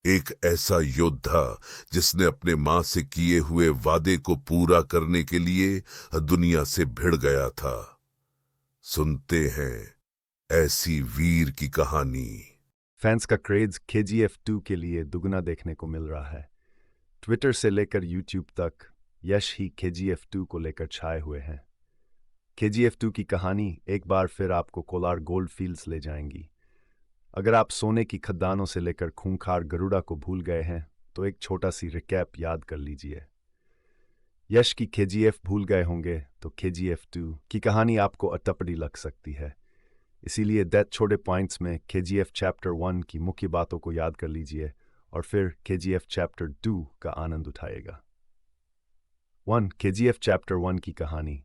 एक ऐसा योद्धा जिसने अपने मां से किए हुए वादे को पूरा करने के लिए दुनिया से भिड़ गया था। सुनते हैं ऐसी वीर की कहानी। फैंस का क्रेज केजीएफ 2 के लिए दुगना देखने को मिल रहा है। ट्विटर से लेकर यूट्यूब तक यश ही केजीएफ 2 को लेकर छाए हुए हैं। केजीएफ 2 की कहानी एक बार फिर आपको कोलार गोल्ड फील्ड्स ले जाएंगी। अगर आप सोने की खदानों से लेकर खूंखार गरुड़ा को भूल गए हैं तो एक छोटा सी रिकैप याद कर लीजिए। यश की केजीएफ भूल गए होंगे तो केजीएफ 2 की कहानी आपको अटपटी लग सकती है। इसीलिए दैट छोटे पॉइंट्स में केजीएफ चैप्टर 1 की मुख्य बातों को याद कर लीजिए और फिर केजीएफ चैप्टर 2 का आनंद उठाएगा। 1 केजीएफ चैप्टर 1 की कहानी।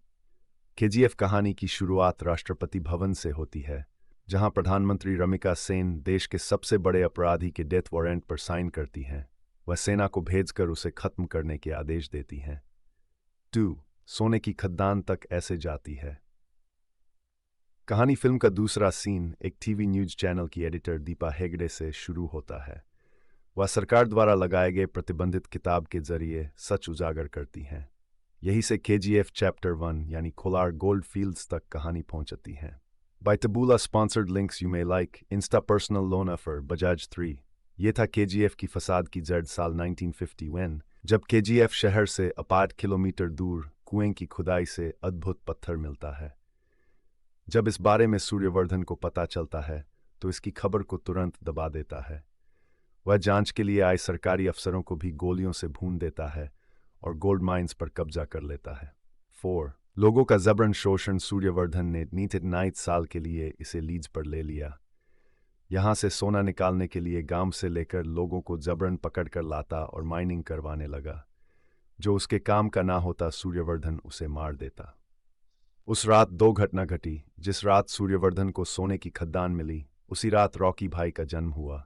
केजीएफ कहानी की शुरुआत राष्ट्रपति भवन से होती है, जहां प्रधानमंत्री रमिका सेन देश के सबसे बड़े अपराधी के डेथ वारंट पर साइन करती हैं। वह सेना को भेजकर उसे खत्म करने के आदेश देती हैं। 2 सोने की खदान तक ऐसे जाती है। कहानी फिल्म का दूसरा सीन एक टीवी न्यूज चैनल की एडिटर दीपा हेगड़े से शुरू होता है। वह सरकार द्वारा लगाए गए प्रतिबंधित किताब के जरिए सच उजागर करती हैं। यही से केजीएफ चैप्टर 1 यानी कोलार गोल्ड फील्ड्स तक कहानी पहुंचती है। By Taboola sponsored links you may like insta personal loan offer Bajaj 3। ये था केजीएफ की फसाद की जड़ साल 1951, जब केजीएफ शहर से 8 किलोमीटर दूर कुएं की खुदाई से अद्भुत पत्थर मिलता है। जब इस बारे में सूर्यवर्धन को पता चलता है तो इसकी खबर को तुरंत दबा देता है। वह जांच के लिए आए सरकारी अफसरों को भी गोलियों से भून देता है और गोल्ड माइंस पर कब्जा कर लेता है। 4 लोगों का जबरन शोषण। सूर्यवर्धन ने नीचे 9 साल के लिए इसे लीज पर ले लिया। यहां से सोना निकालने के लिए गांव से लेकर लोगों को जबरन पकड़ कर लाता और माइनिंग करवाने लगा। जो उसके काम का ना होता सूर्यवर्धन उसे मार देता। उस रात 2 घटना घटी। जिस रात सूर्यवर्धन को सोने की खदान मिली, उसी रात रॉकी भाई का जन्म हुआ।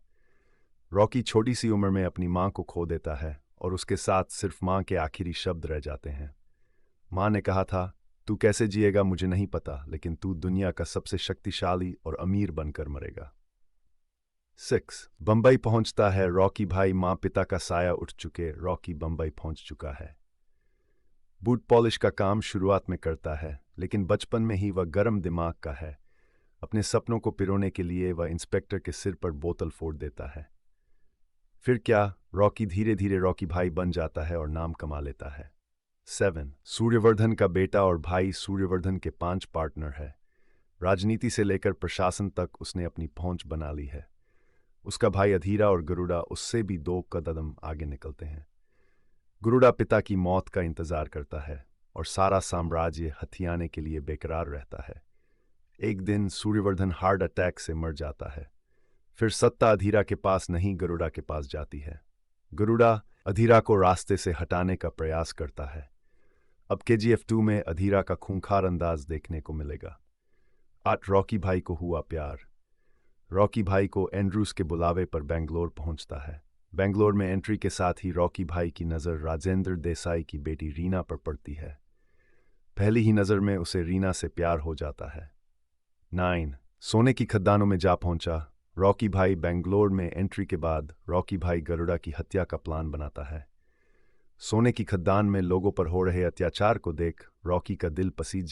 रॉकी छोटी सी उम्र में अपनी मां को खो देता है और उसके साथ सिर्फ मां के आखिरी शब्द रह जाते हैं। मां ने कहा था, तू कैसे जिएगा मुझे नहीं पता, लेकिन तू दुनिया का सबसे शक्तिशाली और अमीर बनकर मरेगा। 6 बंबई पहुंचता है रॉकी भाई। मां पिता का साया उठ चुके रॉकी बंबई पहुंच चुका है। बूट पॉलिश का काम शुरुआत में करता है, लेकिन बचपन में ही वह गर्म दिमाग का है। अपने सपनों को पिरोने के लिए वह इंस्पेक्टर के सिर पर बोतल फोड़ देता है। फिर क्या, रॉकी धीरे धीरे रॉकी भाई बन जाता है और नाम कमा लेता है। 7 सूर्यवर्धन का बेटा और भाई। सूर्यवर्धन के 5 पार्टनर है। राजनीति से लेकर प्रशासन तक उसने अपनी पहुंच बना ली है। उसका भाई अधीरा और गरुड़ा उससे भी 2 कदम आगे निकलते हैं। गरुड़ा पिता की मौत का इंतजार करता है और सारा साम्राज्य हथियाने के लिए बेकरार रहता है। एक दिन सूर्यवर्धन हार्ट अटैक से मर जाता है। फिर सत्ता अधीरा के पास नहीं, गरुड़ा के पास जाती है। गरुड़ा अधीरा को रास्ते से हटाने का प्रयास करता है। अब केजीएफ 2 में अधीरा का खूंखार अंदाज देखने को मिलेगा। 8 रॉकी भाई को हुआ प्यार। रॉकी भाई को एंड्रूस के बुलावे पर बेंगलोर पहुंचता है। बेंगलोर में एंट्री के साथ ही रॉकी भाई की नज़र राजेंद्र देसाई की बेटी रीना पर पड़ती है। पहली ही नज़र में उसे रीना से प्यार हो जाता है। 9 सोने की खदानों में जा पहुंचा रॉकी भाई। बेंगलोर में एंट्री के बाद रॉकी भाई गरुड़ा की हत्या का प्लान बनाता है। सोने की खदान में लोगों पर हो रहे अत्याचार को देख रॉकी का दिल पसीज